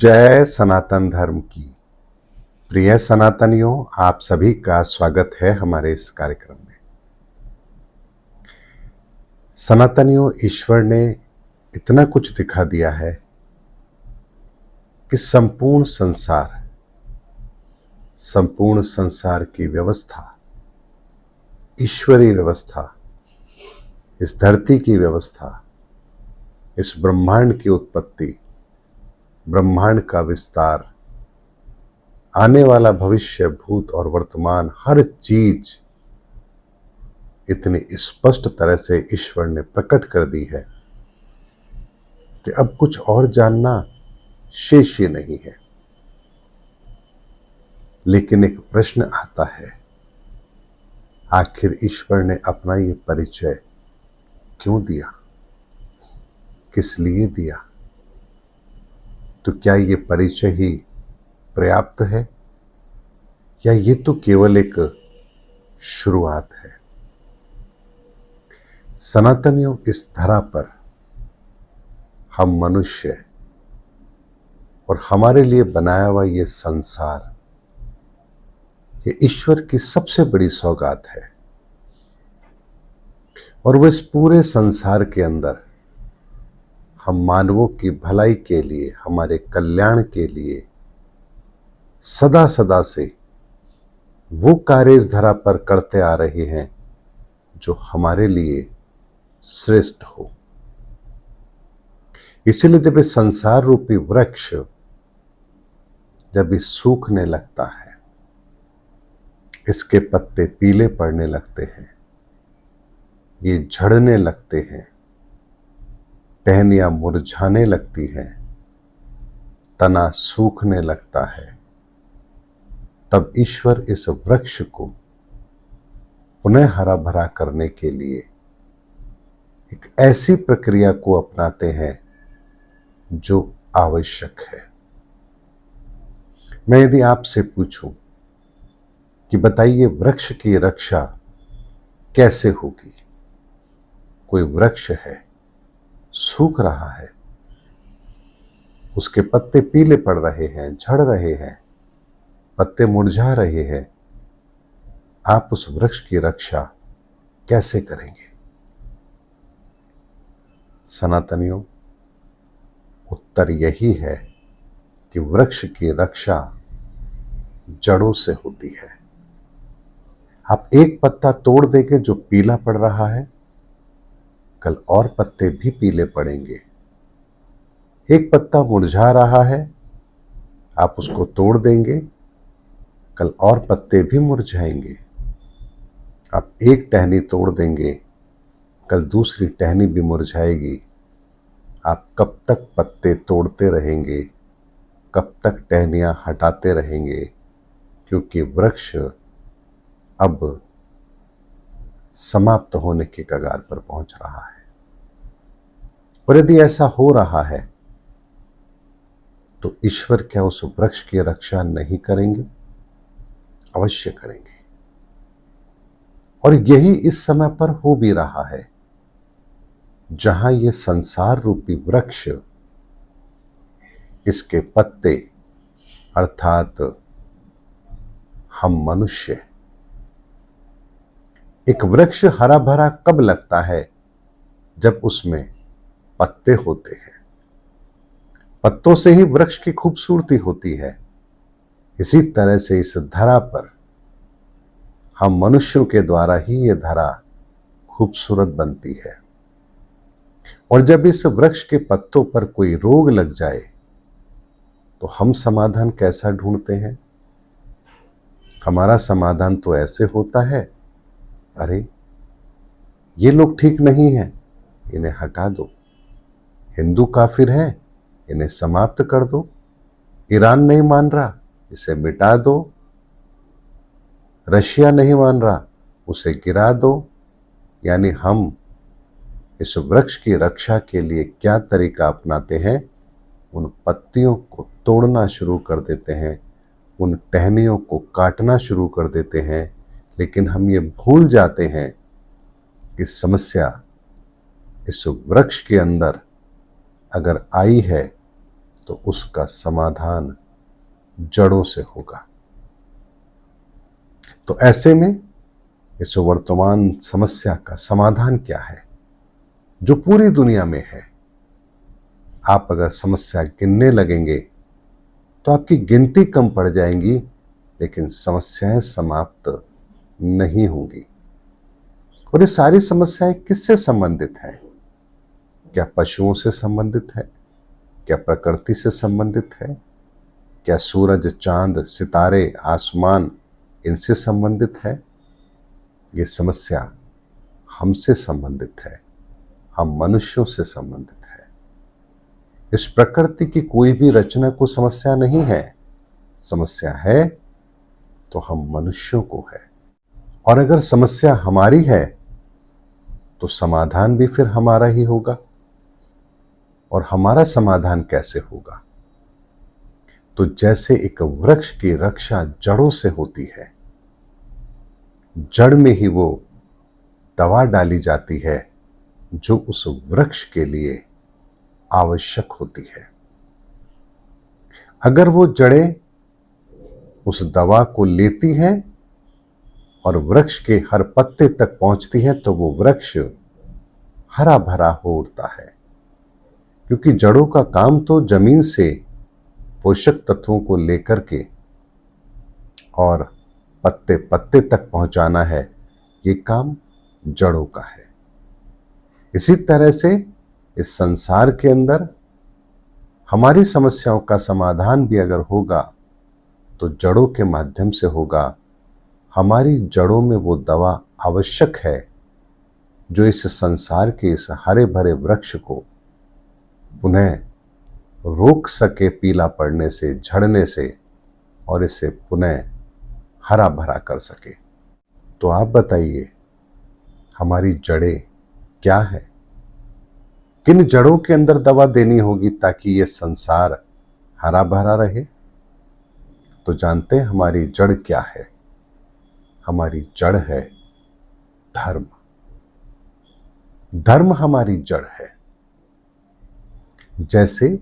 जय सनातन धर्म की। प्रिय सनातनियों, आप सभी का स्वागत है हमारे इस कार्यक्रम में। सनातनियों, ईश्वर ने इतना कुछ दिखा दिया है कि संपूर्ण संसार की व्यवस्था, ईश्वरीय व्यवस्था, इस धरती की व्यवस्था, इस ब्रह्मांड की उत्पत्ति, ब्रह्मांड का विस्तार, आने वाला भविष्य, भूत और वर्तमान, हर चीज इतनी स्पष्ट तरह से ईश्वर ने प्रकट कर दी है कि अब कुछ और जानना शेष ही नहीं है। लेकिन एक प्रश्न आता है, आखिर ईश्वर ने अपना ये परिचय क्यों दिया, किस लिए दिया? तो क्या ये परिचय ही पर्याप्त है या ये तो केवल एक शुरुआत है? सनातनियों, इस धरा पर हम मनुष्य और हमारे लिए बनाया हुआ ये संसार, ये ईश्वर की सबसे बड़ी सौगात है। और वो इस पूरे संसार के अंदर हम मानवों की भलाई के लिए, हमारे कल्याण के लिए सदा सदा से वो कार्य इस धरा पर करते आ रहे हैं जो हमारे लिए श्रेष्ठ हो। इसीलिए जब इस संसार रूपी वृक्ष जब ये सूखने लगता है, इसके पत्ते पीले पड़ने लगते हैं, ये झड़ने लगते हैं, टहनियां मुरझाने लगती हैं, तना सूखने लगता है, तब ईश्वर इस वृक्ष को पुनः हरा भरा करने के लिए एक ऐसी प्रक्रिया को अपनाते हैं जो आवश्यक है। मैं यदि आपसे पूछूं कि बताइए वृक्ष की रक्षा कैसे होगी? कोई वृक्ष है, सूख रहा है, उसके पत्ते पीले पड़ रहे हैं, झड़ रहे हैं, पत्ते मुरझा रहे हैं, आप उस वृक्ष की रक्षा कैसे करेंगे? सनातनियों, उत्तर यही है कि वृक्ष की रक्षा जड़ों से होती है। आप एक पत्ता तोड़ देंगे जो पीला पड़ रहा है, कल और पत्ते भी पीले पड़ेंगे। एक पत्ता मुरझा रहा है, आप उसको तोड़ देंगे, कल और पत्ते भी मुरझाएंगे। आप एक टहनी तोड़ देंगे, कल दूसरी टहनी भी मुरझाएगी। आप कब तक पत्ते तोड़ते रहेंगे, कब तक टहनियां हटाते रहेंगे? क्योंकि वृक्ष अब समाप्त होने के कगार पर पहुंच रहा है। और यदि ऐसा हो रहा है तो ईश्वर क्या उस वृक्ष की रक्षा नहीं करेंगे? अवश्य करेंगे। और यही इस समय पर हो भी रहा है, जहां ये संसार रूपी वृक्ष, इसके पत्ते अर्थात हम मनुष्य, एक वृक्ष हरा भरा कब लगता है? जब उसमें पत्ते होते हैं। पत्तों से ही वृक्ष की खूबसूरती होती है। इसी तरह से इस धरा पर हम मनुष्यों के द्वारा ही ये धरा खूबसूरत बनती है। और जब इस वृक्ष के पत्तों पर कोई रोग लग जाए तो हम समाधान कैसा ढूंढते हैं? हमारा समाधान तो ऐसे होता है, अरे ये लोग ठीक नहीं हैं, इन्हें हटा दो। हिंदू काफिर हैं, इन्हें समाप्त कर दो। ईरान नहीं मान रहा, इसे मिटा दो। रशिया नहीं मान रहा, उसे गिरा दो। यानी हम इस वृक्ष की रक्षा के लिए क्या तरीका अपनाते हैं? उन पत्तियों को तोड़ना शुरू कर देते हैं, उन टहनियों को काटना शुरू कर देते हैं। लेकिन हम ये भूल जाते हैं कि समस्या इस वृक्ष के अंदर अगर आई है तो उसका समाधान जड़ों से होगा। तो ऐसे में इस वर्तमान समस्या का समाधान क्या है जो पूरी दुनिया में है? आप अगर समस्या गिनने लगेंगे तो आपकी गिनती कम पड़ जाएंगी, लेकिन समस्याएं समाप्त नहीं होंगी। और ये सारी समस्याएं किससे संबंधित हैं? क्या पशुओं से संबंधित है? क्या प्रकृति से संबंधित है? क्या सूरज, चांद, सितारे, आसमान इनसे संबंधित है? ये समस्या हमसे संबंधित है, हम मनुष्यों से संबंधित है। इस प्रकृति की कोई भी रचना को समस्या नहीं है। समस्या है तो हम मनुष्यों को है। और अगर समस्या हमारी है तो समाधान भी फिर हमारा ही होगा। और हमारा समाधान कैसे होगा? तो जैसे एक वृक्ष की रक्षा जड़ों से होती है, जड़ में ही वो दवा डाली जाती है जो उस वृक्ष के लिए आवश्यक होती है। अगर वो जड़ें उस दवा को लेती हैं और वृक्ष के हर पत्ते तक पहुंचती हैं तो वो वृक्ष हरा भरा हो उठता है, क्योंकि जड़ों का काम तो जमीन से पोषक तत्वों को लेकर के और पत्ते पत्ते तक पहुंचाना है। ये काम जड़ों का है। इसी तरह से इस संसार के अंदर हमारी समस्याओं का समाधान भी अगर होगा तो जड़ों के माध्यम से होगा। हमारी जड़ों में वो दवा आवश्यक है जो इस संसार के इस हरे भरे वृक्ष को पुनः रोक सके पीला पड़ने से, झड़ने से, और इसे पुनः हरा भरा कर सके। तो आप बताइए, हमारी जड़ें क्या है? किन जड़ों के अंदर दवा देनी होगी ताकि ये संसार हरा भरा रहे? तो जानते हैं हमारी जड़ क्या है? हमारी जड़ है धर्म। धर्म हमारी जड़ है। जैसे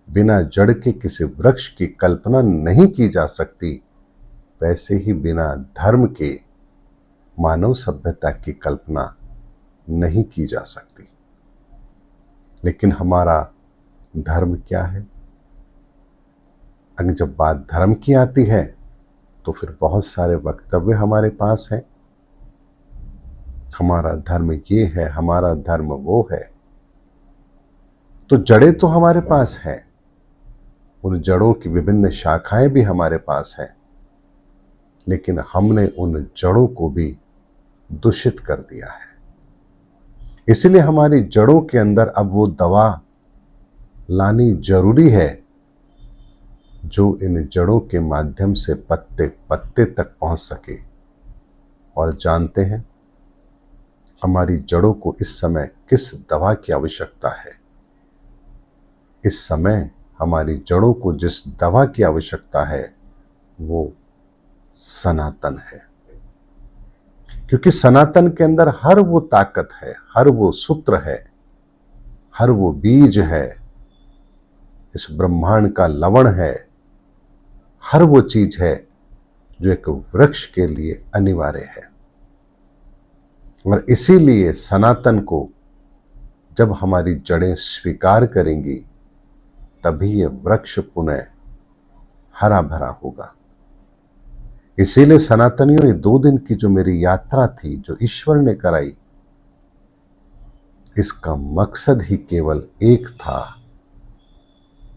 बिना जड़ के किसी वृक्ष की कल्पना नहीं की जा सकती, वैसे ही बिना धर्म के मानव सभ्यता की कल्पना नहीं की जा सकती। लेकिन हमारा धर्म क्या है? अगर जब बात धर्म की आती है तो फिर बहुत सारे वक्तव्य हमारे पास हैं। हमारा धर्म ये है, हमारा धर्म वो है। तो जड़ें तो हमारे पास हैं, उन जड़ों की विभिन्न शाखाएं भी हमारे पास हैं, लेकिन हमने उन जड़ों को भी दूषित कर दिया है। इसलिए हमारी जड़ों के अंदर अब वो दवा लानी जरूरी है जो इन जड़ों के माध्यम से पत्ते पत्ते तक पहुंच सके। और जानते हैं हमारी जड़ों को इस समय किस दवा की आवश्यकता है? इस समय हमारी जड़ों को जिस दवा की आवश्यकता है वो सनातन है। क्योंकि सनातन के अंदर हर वो ताकत है, हर वो सूत्र है, हर वो बीज है, इस ब्रह्मांड का लवण है, हर वो चीज है जो एक वृक्ष के लिए अनिवार्य है। और इसीलिए सनातन को जब हमारी जड़ें स्वीकार करेंगी तभी ये वृक्ष पुनः हरा भरा होगा। इसीलिए सनातनियों, ये 2 दिन की जो मेरी यात्रा थी जो ईश्वर ने कराई, इसका मकसद ही केवल एक था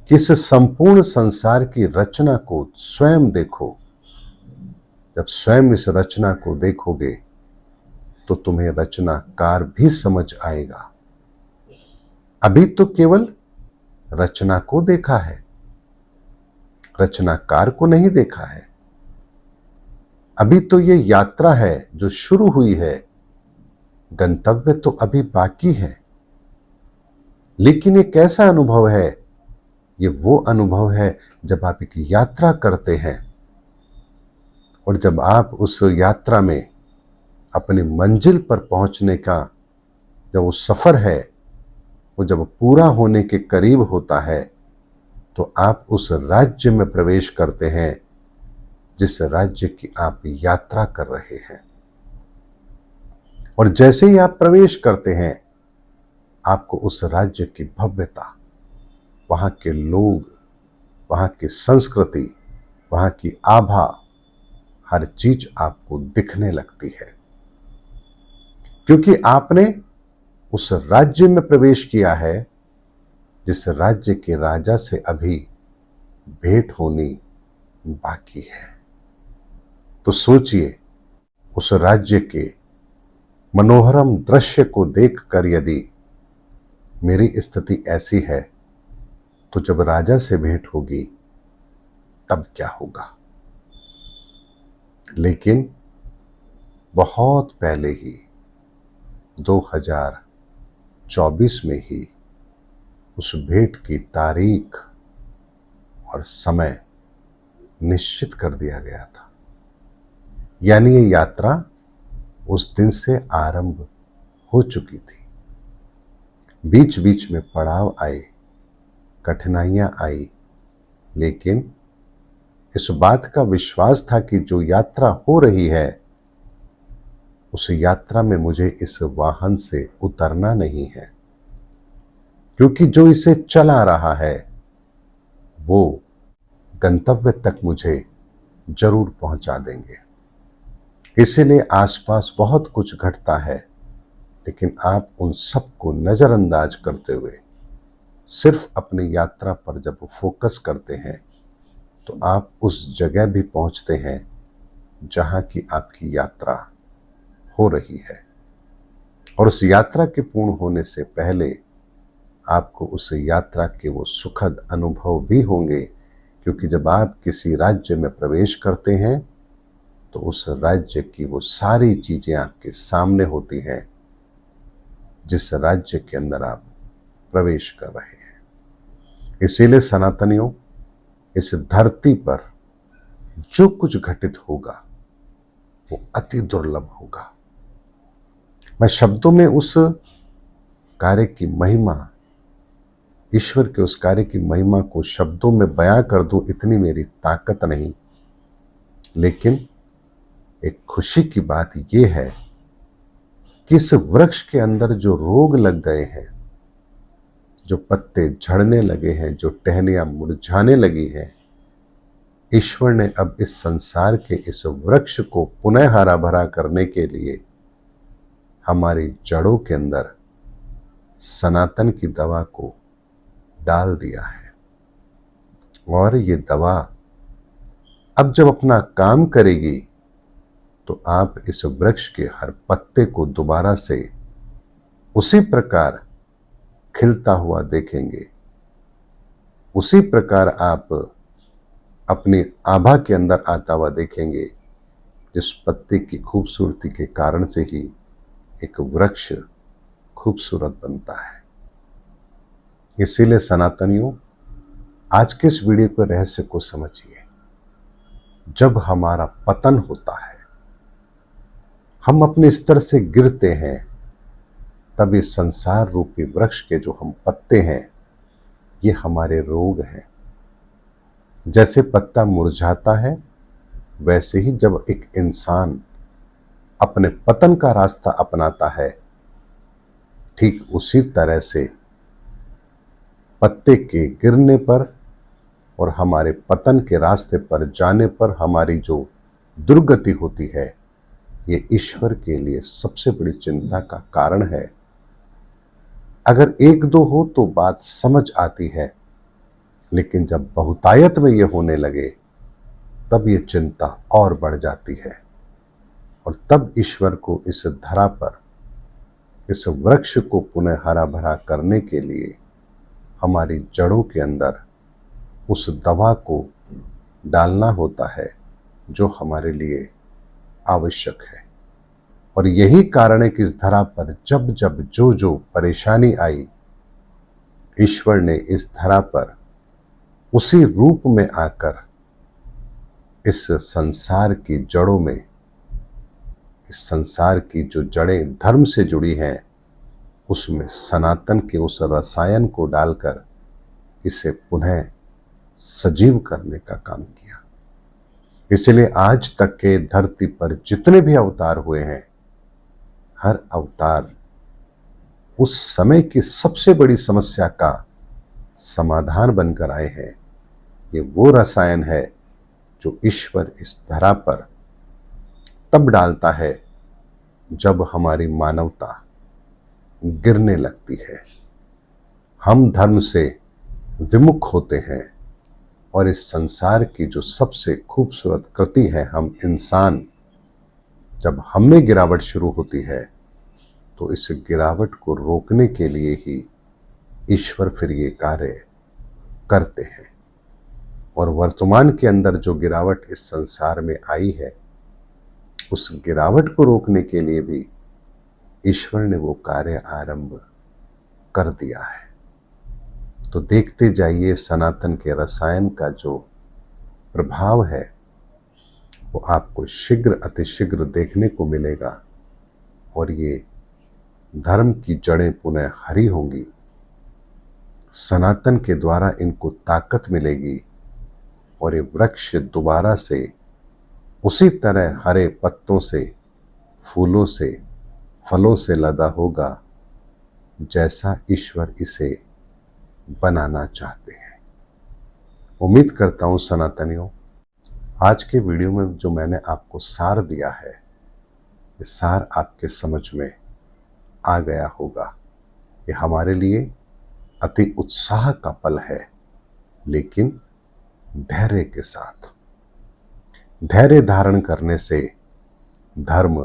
कि इस संपूर्ण संसार की रचना को स्वयं देखो। जब स्वयं इस रचना को देखोगे तो तुम्हें रचनाकार भी समझ आएगा। अभी तो केवल रचना को देखा है, रचनाकार को नहीं देखा है। अभी तो ये यात्रा है जो शुरू हुई है, गंतव्य तो अभी बाकी है। लेकिन ये कैसा अनुभव है? ये वो अनुभव है जब आप एक यात्रा करते हैं और जब आप उस यात्रा में अपनी मंजिल पर पहुंचने का जब वो सफर है वो जब पूरा होने के करीब होता है तो आप उस राज्य में प्रवेश करते हैं जिस राज्य की आप यात्रा कर रहे हैं। और जैसे ही आप प्रवेश करते हैं, आपको उस राज्य की भव्यता, वहां के लोग, वहां की संस्कृति, वहां की आभा, हर चीज आपको दिखने लगती है, क्योंकि आपने उस राज्य में प्रवेश किया है जिस राज्य के राजा से अभी भेंट होनी बाकी है। तो सोचिए, उस राज्य के मनोहरम दृश्य को देखकर यदि मेरी स्थिति ऐसी है, तो जब राजा से भेंट होगी तब क्या होगा। लेकिन बहुत पहले ही 2024 में ही उस भेंट की तारीख और समय निश्चित कर दिया गया था। यानी ये यात्रा उस दिन से आरंभ हो चुकी थी। बीच बीच में पड़ाव आए, कठिनाइयां आई, लेकिन इस बात का विश्वास था कि जो यात्रा हो रही है, उस यात्रा में मुझे इस वाहन से उतरना नहीं है, क्योंकि जो इसे चला रहा है वो गंतव्य तक मुझे जरूर पहुंचा देंगे। इसीलिए आसपास बहुत कुछ घटता है, लेकिन आप उन सबको नजरअंदाज करते हुए सिर्फ अपनी यात्रा पर जब फोकस करते हैं, तो आप उस जगह भी पहुंचते हैं जहां की आपकी यात्रा हो रही है। और उस यात्रा के पूर्ण होने से पहले आपको उस यात्रा के वो सुखद अनुभव भी होंगे, क्योंकि जब आप किसी राज्य में प्रवेश करते हैं तो उस राज्य की वो सारी चीजें आपके सामने होती हैं जिस राज्य के अंदर आप प्रवेश कर रहे हैं। इसीलिए सनातनियों, इस धरती पर जो कुछ घटित होगा वो अति दुर्लभ होगा। मैं शब्दों में उस कार्य की महिमा, ईश्वर के उस कार्य की महिमा को शब्दों में बयां कर दूं, इतनी मेरी ताकत नहीं। लेकिन एक खुशी की बात यह है कि इस वृक्ष के अंदर जो रोग लग गए हैं, जो पत्ते झड़ने लगे हैं, जो टहनियां मुरझाने लगी हैं, ईश्वर ने अब इस संसार के इस वृक्ष को पुनः हरा भरा करने के लिए हमारी जड़ों के अंदर सनातन की दवा को डाल दिया है। और ये दवा अब जब अपना काम करेगी तो आप इस वृक्ष के हर पत्ते को दोबारा से उसी प्रकार खिलता हुआ देखेंगे। उसी प्रकार आप अपनी आभा के अंदर आता हुआ देखेंगे, जिस पत्ते की खूबसूरती के कारण से ही एक वृक्ष खूबसूरत बनता है। इसीलिए सनातनियों, आज के इस वीडियो के रहस्य को समझिए। जब हमारा पतन होता है, हम अपने स्तर से गिरते हैं, तब इस संसार रूपी वृक्ष के जो हम पत्ते हैं, ये हमारे रोग हैं। जैसे पत्ता मुरझाता है, वैसे ही जब एक इंसान अपने पतन का रास्ता अपनाता है, ठीक उसी तरह से पत्ते के गिरने पर और हमारे पतन के रास्ते पर जाने पर हमारी जो दुर्गति होती है, ये ईश्वर के लिए सबसे बड़ी चिंता का कारण है। अगर एक दो हो तो बात समझ आती है, लेकिन जब बहुतायत में ये होने लगे तब ये चिंता और बढ़ जाती है। और तब ईश्वर को इस धरा पर इस वृक्ष को पुनः हरा भरा करने के लिए हमारी जड़ों के अंदर उस दवा को डालना होता है जो हमारे लिए आवश्यक है। और यही कारण है कि इस धरा पर जब जब जो जो परेशानी आई, ईश्वर ने इस धरा पर उसी रूप में आकर इस संसार की जड़ों में, इस संसार की जो जड़ें धर्म से जुड़ी हैं, उसमें सनातन के उस रसायन को डालकर इसे पुनः सजीव करने का काम किया। इसलिए आज तक के धरती पर जितने भी अवतार हुए हैं, हर अवतार उस समय की सबसे बड़ी समस्या का समाधान बनकर आए हैं। ये वो रसायन है जो ईश्वर इस धरा पर तब डालता है जब हमारी मानवता गिरने लगती है, हम धर्म से विमुख होते हैं और इस संसार की जो सबसे खूबसूरत कृति है हम इंसान, जब हम में गिरावट शुरू होती है तो इस गिरावट को रोकने के लिए ही ईश्वर फिर ये कार्य करते हैं। और वर्तमान के अंदर जो गिरावट इस संसार में आई है, उस गिरावट को रोकने के लिए भी ईश्वर ने वो कार्य आरंभ कर दिया है। तो देखते जाइए सनातन के रसायन का जो प्रभाव है वो आपको शीघ्र अतिशीघ्र देखने को मिलेगा और ये धर्म की जड़ें पुनः हरी होंगी। सनातन के द्वारा इनको ताकत मिलेगी और ये वृक्ष दोबारा से उसी तरह हरे पत्तों से, फूलों से, फलों से लदा होगा जैसा ईश्वर इसे बनाना चाहते हैं। उम्मीद करता हूं सनातनियों, आज के वीडियो में जो मैंने आपको सार दिया है, ये सार आपके समझ में आ गया होगा। ये हमारे लिए अति उत्साह का पल है, लेकिन धैर्य के साथ। धैर्य धारण करने से धर्म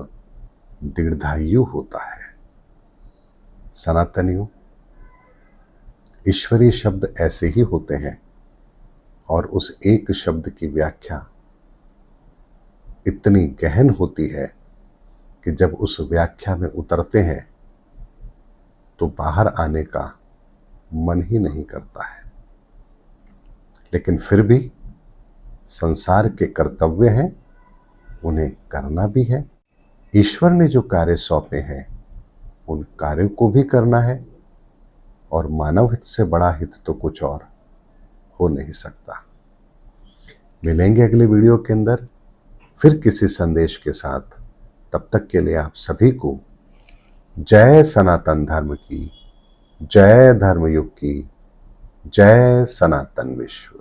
दीर्घायु होता है। सनातनियों, ईश्वरीय शब्द ऐसे ही होते हैं और उस एक शब्द की व्याख्या इतनी गहन होती है कि जब उस व्याख्या में उतरते हैं तो बाहर आने का मन ही नहीं करता है। लेकिन फिर भी संसार के कर्तव्य हैं, उन्हें करना भी है। ईश्वर ने जो कार्य सौंपे हैं उन कार्यों को भी करना है और मानव हित से बड़ा हित तो कुछ और हो नहीं सकता। मिलेंगे अगले वीडियो के अंदर फिर किसी संदेश के साथ। तब तक के लिए आप सभी को जय सनातन धर्म की, जय धर्मयुग की, जय सनातन विश्व।